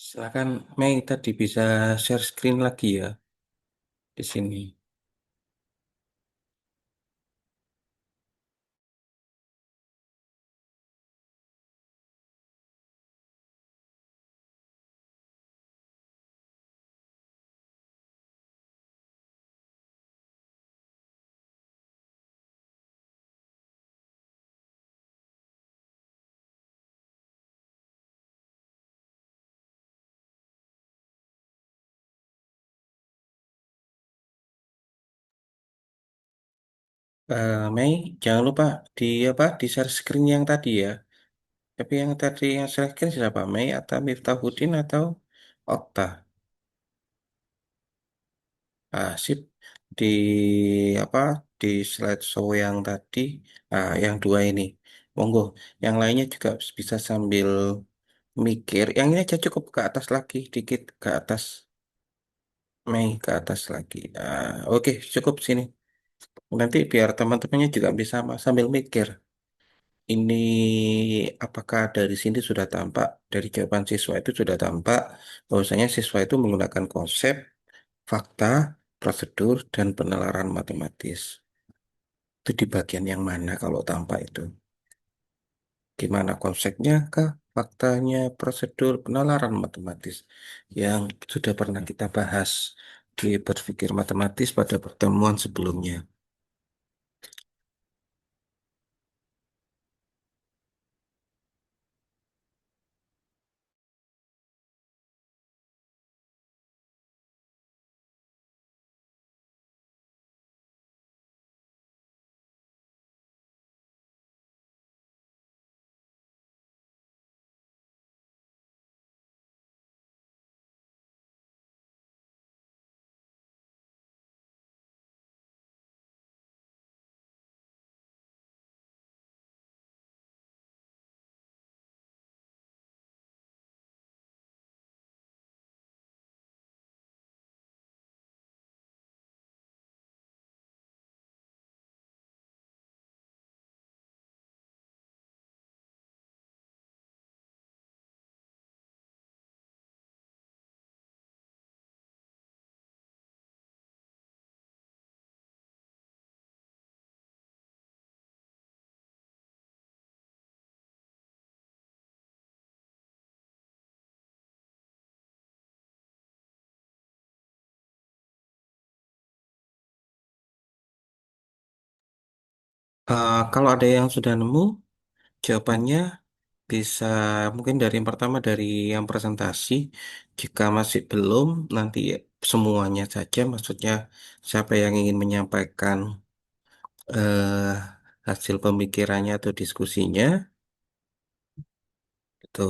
Silakan Mei tadi bisa share screen lagi ya di sini. Mei, jangan lupa di di share screen yang tadi ya. Tapi yang tadi yang share screen siapa? Mei atau Miftahudin atau Okta? Sip. Di apa di slideshow yang tadi, yang dua ini. Monggo. Yang lainnya juga bisa sambil mikir. Yang ini aja cukup ke atas lagi, dikit ke atas. Mei ke atas lagi. Oke, cukup sini. Nanti biar teman-temannya juga bisa sambil mikir. Ini apakah dari sini sudah tampak, dari jawaban siswa itu sudah tampak bahwasanya siswa itu menggunakan konsep, fakta, prosedur, dan penalaran matematis. Itu di bagian yang mana kalau tampak itu? Gimana konsepnya kah? Faktanya, prosedur, penalaran matematis yang sudah pernah kita bahas di berpikir matematis pada pertemuan sebelumnya. Kalau ada yang sudah nemu, jawabannya bisa mungkin dari yang pertama dari yang presentasi. Jika masih belum, nanti semuanya saja. Maksudnya siapa yang ingin menyampaikan eh, hasil pemikirannya atau diskusinya, itu.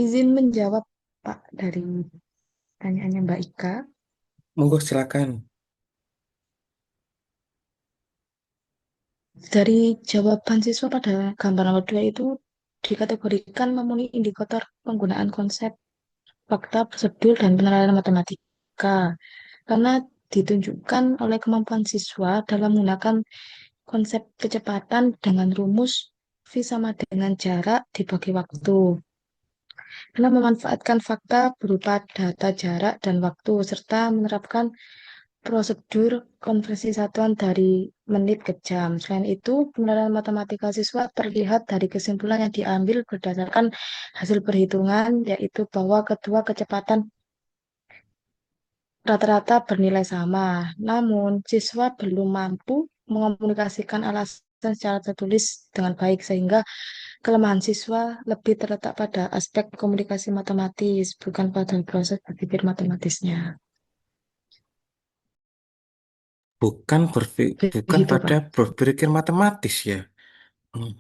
Izin menjawab, Pak, dari pertanyaannya Mbak Ika. Monggo silakan. Dari jawaban siswa pada gambar nomor 2 itu dikategorikan memenuhi indikator penggunaan konsep, fakta, prosedur, dan penerapan matematika. Karena ditunjukkan oleh kemampuan siswa dalam menggunakan konsep kecepatan dengan rumus V sama dengan jarak dibagi waktu. Karena memanfaatkan fakta berupa data jarak dan waktu, serta menerapkan prosedur konversi satuan dari menit ke jam. Selain itu, penilaian matematika siswa terlihat dari kesimpulan yang diambil berdasarkan hasil perhitungan, yaitu bahwa kedua kecepatan rata-rata bernilai sama. Namun, siswa belum mampu mengomunikasikan alasan secara tertulis dengan baik, sehingga kelemahan siswa lebih terletak pada aspek komunikasi matematis, bukan pada proses berpikir matematisnya. Bukan Begitu, pada Pak. berpikir matematis ya. Hmm.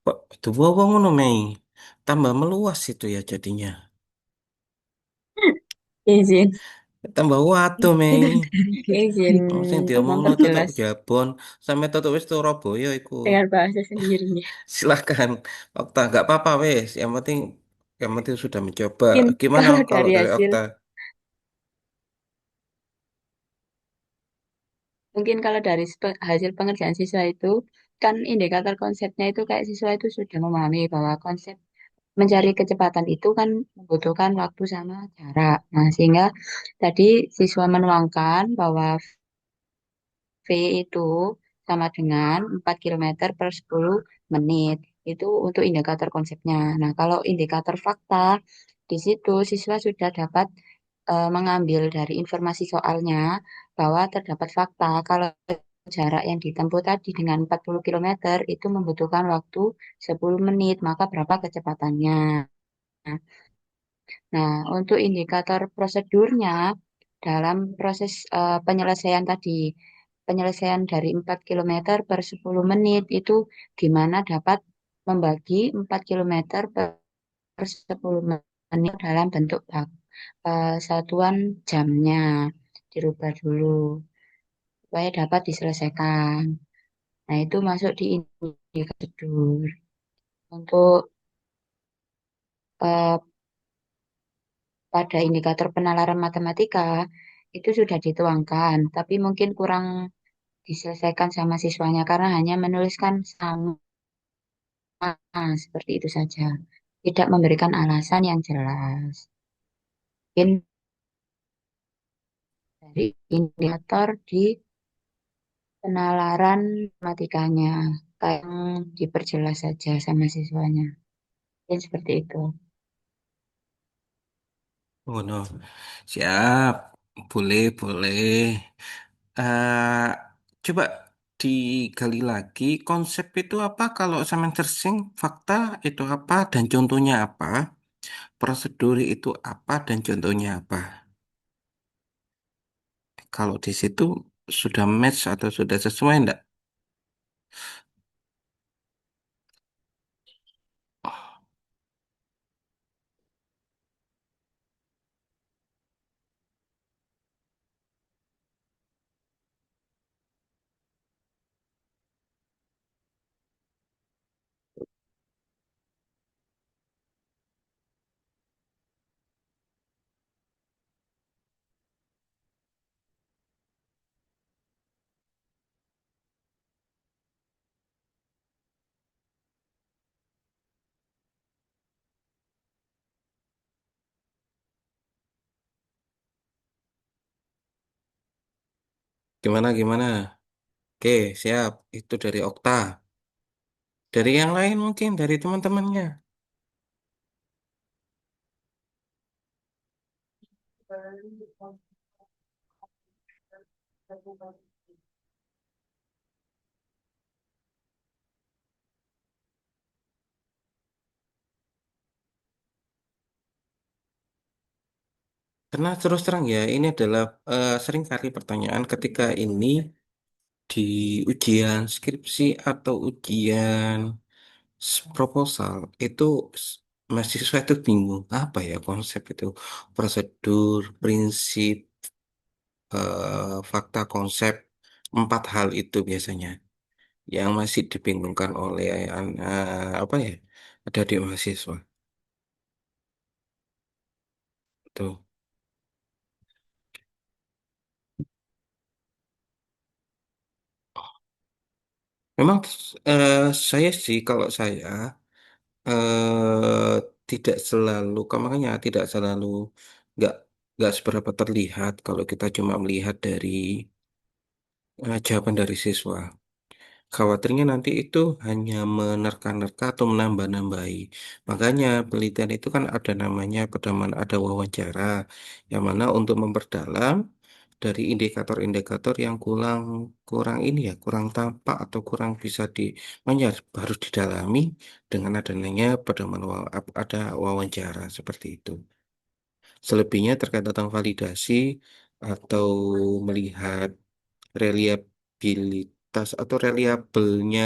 Kok itu wow ngono Mei. Tambah meluas itu ya jadinya. Izin. Tambah waduh Mei. Izin Sing diomongno tutup memperjelas Jabon sampai tutup wis Surabaya iku. dengan bahasa sendirinya. Silakan. Okta nggak apa-apa wes. Yang penting sudah mencoba. Mungkin Gimana kalau kalau dari dari hasil Okta? Mungkin kalau dari hasil pengerjaan siswa itu, kan indikator konsepnya itu kayak siswa itu sudah memahami bahwa konsep mencari kecepatan itu kan membutuhkan waktu sama jarak. Nah, sehingga tadi siswa menuangkan bahwa V itu sama dengan 4 kilometer per 10 menit. Itu untuk indikator konsepnya. Nah, kalau indikator fakta, di situ siswa sudah dapat mengambil dari informasi soalnya bahwa terdapat fakta kalau jarak yang ditempuh tadi dengan 40 kilometer itu membutuhkan waktu 10 menit, maka berapa kecepatannya. Nah, untuk indikator prosedurnya dalam proses penyelesaian tadi, penyelesaian dari 4 kilometer per 10 menit itu gimana dapat membagi 4 kilometer per 10 menit dalam bentuk satuan jamnya dirubah dulu supaya dapat diselesaikan. Nah, itu masuk di indikator. Untuk eh, pada indikator penalaran matematika itu sudah dituangkan, tapi mungkin kurang diselesaikan sama siswanya karena hanya menuliskan sama seperti itu saja. Tidak memberikan alasan yang jelas. Mungkin dari indikator di penalaran matematikanya kayak yang diperjelas saja sama siswanya. Mungkin seperti itu. Oh no, siap, boleh, boleh. Coba digali lagi, konsep itu apa? Kalau sama tersing, fakta itu apa dan contohnya apa? Prosedur itu apa dan contohnya apa? Kalau di situ sudah match atau sudah sesuai enggak? Gimana, gimana? Oke, siap. Itu dari Okta. Dari yang lain mungkin, dari teman-temannya. Karena terus terang ya, ini adalah sering kali pertanyaan ketika ini di ujian skripsi atau ujian proposal itu mahasiswa itu bingung apa ya konsep itu, prosedur, prinsip, fakta, konsep, empat hal itu biasanya yang masih dibingungkan oleh apa ya, ada di mahasiswa itu. Memang eh, saya sih kalau saya tidak selalu, makanya tidak selalu, nggak nggak seberapa terlihat kalau kita cuma melihat dari jawaban dari siswa. Khawatirnya nanti itu hanya menerka-nerka atau menambah-nambahi. Makanya penelitian itu kan ada namanya pedoman, ada wawancara, yang mana untuk memperdalam dari indikator-indikator yang kurang kurang ini ya, kurang tampak atau kurang bisa harus didalami dengan adanya pedoman ada wawancara seperti itu. Selebihnya terkait tentang validasi atau melihat reliabilitas atau reliabelnya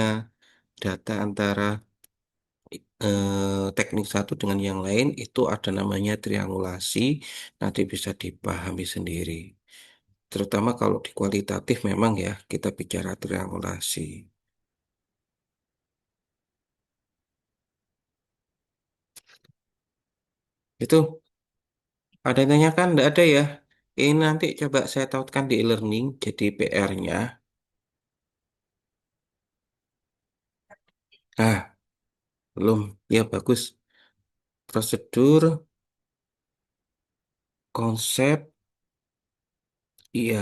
data antara teknik satu dengan yang lain itu ada namanya triangulasi, nanti bisa dipahami sendiri. Terutama kalau di kualitatif memang ya kita bicara triangulasi. Itu ada yang tanyakan? Enggak ada ya? Ini nanti coba saya tautkan di e-learning jadi PR-nya. Ah, belum. Ya bagus. Prosedur, konsep, iya.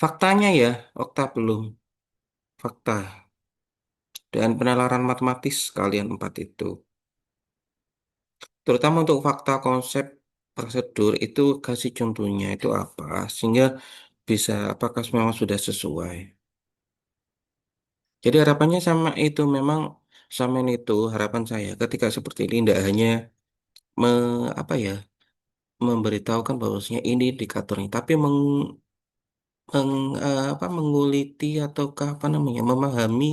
Faktanya ya, Okta belum. Fakta. Dan penalaran matematis kalian empat itu. Terutama untuk fakta, konsep, prosedur itu kasih contohnya itu apa. Sehingga bisa apakah memang sudah sesuai. Jadi harapannya sama itu memang sama itu harapan saya ketika seperti ini tidak hanya me, apa ya memberitahukan bahwasanya ini indikatornya, tapi menguliti ataukah apa namanya memahami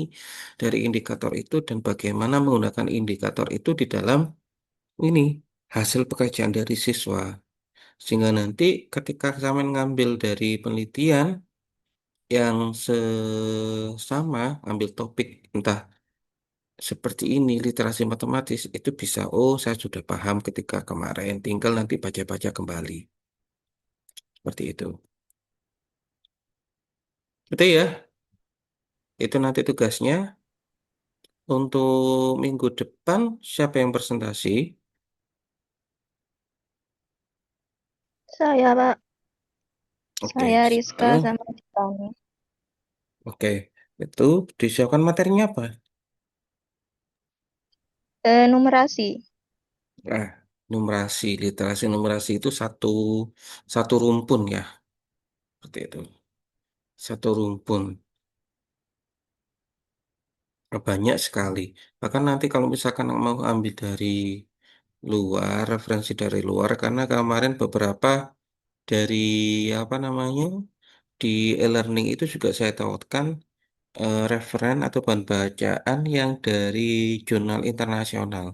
dari indikator itu dan bagaimana menggunakan indikator itu di dalam ini hasil pekerjaan dari siswa. Sehingga nanti ketika saya ngambil dari penelitian yang sesama, ambil topik entah seperti ini literasi matematis itu bisa, oh saya sudah paham ketika kemarin, tinggal nanti baca-baca kembali. Seperti itu. Betul ya? Itu nanti tugasnya. Untuk minggu depan, siapa yang presentasi? Saya, Pak. Oke, Saya Rizka sama Ditani. oke. Itu disiapkan materinya apa? Numerasi. Ah, numerasi, literasi numerasi itu satu satu rumpun ya, seperti itu. Satu rumpun, banyak sekali. Bahkan nanti kalau misalkan mau ambil dari luar, referensi dari luar, karena kemarin beberapa dari apa namanya di e-learning itu juga saya tautkan referen atau bahan bacaan yang dari jurnal internasional.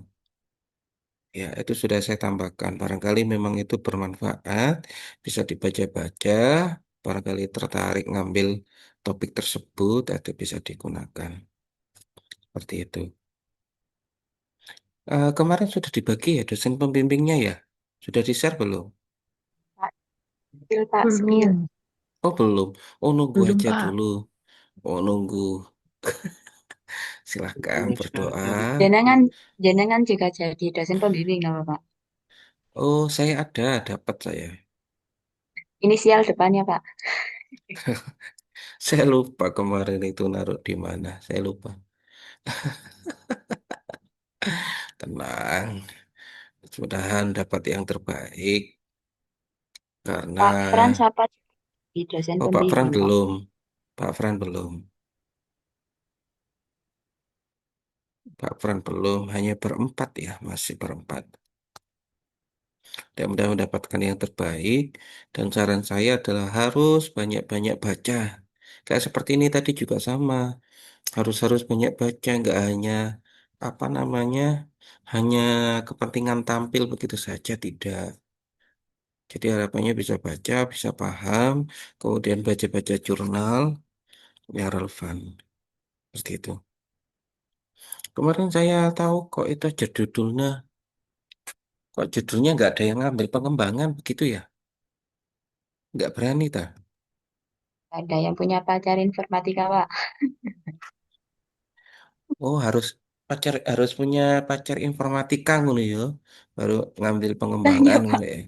Ya, itu sudah saya tambahkan. Barangkali memang itu bermanfaat, bisa dibaca-baca, barangkali tertarik ngambil topik tersebut, atau bisa digunakan. Seperti itu. Kemarin sudah dibagi ya dosen pembimbingnya ya? Sudah di-share belum? Pak, skill, Pak, skill. Belum, Oh, belum. Oh, nunggu belum aja Pak. dulu. Oh, nunggu. Silahkan berdoa. Jenengan, jenengan jika jadi dosen pembimbing apa, Pak? Oh, saya ada, dapat saya. Inisial depannya, Pak. Saya lupa kemarin itu naruh di mana. Saya lupa. Tenang. Mudah-mudahan dapat yang terbaik. Karena, Pak Fran siapa di dosen oh Pak Fran pembimbing, Pak? belum. Pak Fran belum. Pak Fran belum. Hanya berempat ya. Masih berempat. Dan mudah mendapatkan yang terbaik. Dan saran saya adalah harus banyak-banyak baca. Kayak seperti ini tadi juga sama. Harus-harus banyak baca. Nggak hanya, apa namanya, hanya kepentingan tampil begitu saja. Tidak. Jadi harapannya bisa baca, bisa paham, kemudian baca-baca jurnal yang relevan. Seperti itu. Kemarin saya tahu kok itu aja judulnya. Kok judulnya nggak ada yang ngambil pengembangan begitu ya? Nggak berani ta? Ada yang punya pacar informatika, Pak. Oh harus punya pacar informatika ngono ya. Baru ngambil Tanya, pengembangan Pak. ngono ya.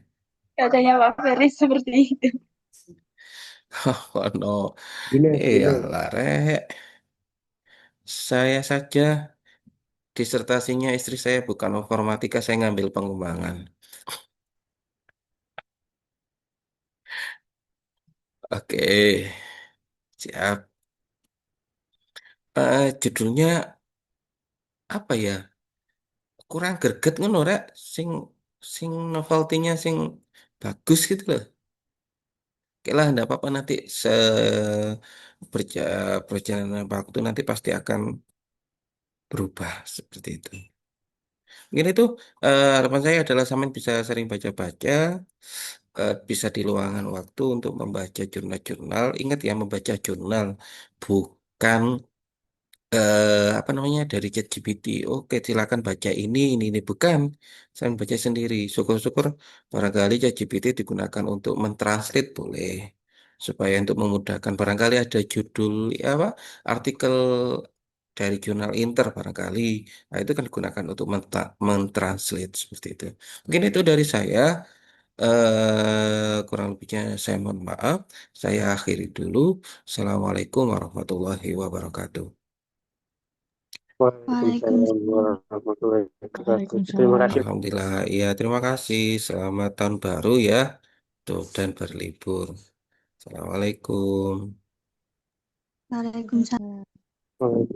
Katanya Pak Ferry seperti itu. Oh no. Gile, gile. Alah rek. Saya saja disertasinya istri saya bukan informatika, saya ngambil pengembangan. Oke, siap. Judulnya apa ya? Kurang greget ngono rek. Sing sing novelty-nya sing bagus gitu loh. Oke lah, enggak apa-apa nanti perjalanan waktu nanti pasti akan berubah seperti itu. Mungkin itu harapan saya adalah sampean bisa sering baca-baca, bisa di luangan waktu untuk membaca jurnal-jurnal. Ingat ya, membaca jurnal bukan apa namanya dari ChatGPT. Oke, silakan baca ini bukan. Saya baca sendiri. Syukur-syukur barangkali ChatGPT digunakan untuk mentranslate boleh. Supaya untuk memudahkan barangkali ada judul ya apa artikel dari jurnal Inter barangkali. Nah, itu kan digunakan untuk mentranslate seperti itu. Mungkin itu dari saya. Kurang lebihnya saya mohon maaf. Saya akhiri dulu. Assalamualaikum warahmatullahi wabarakatuh. Waalaikumsalam Waalaikumsalam. warahmatullahi wabarakatuh. Terima Waalaikumsalam. kasih. Alhamdulillah, ya terima kasih. Selamat tahun baru ya. Tuh, dan berlibur. Assalamualaikum. Waalaikumsalam. Waalaikumsalam.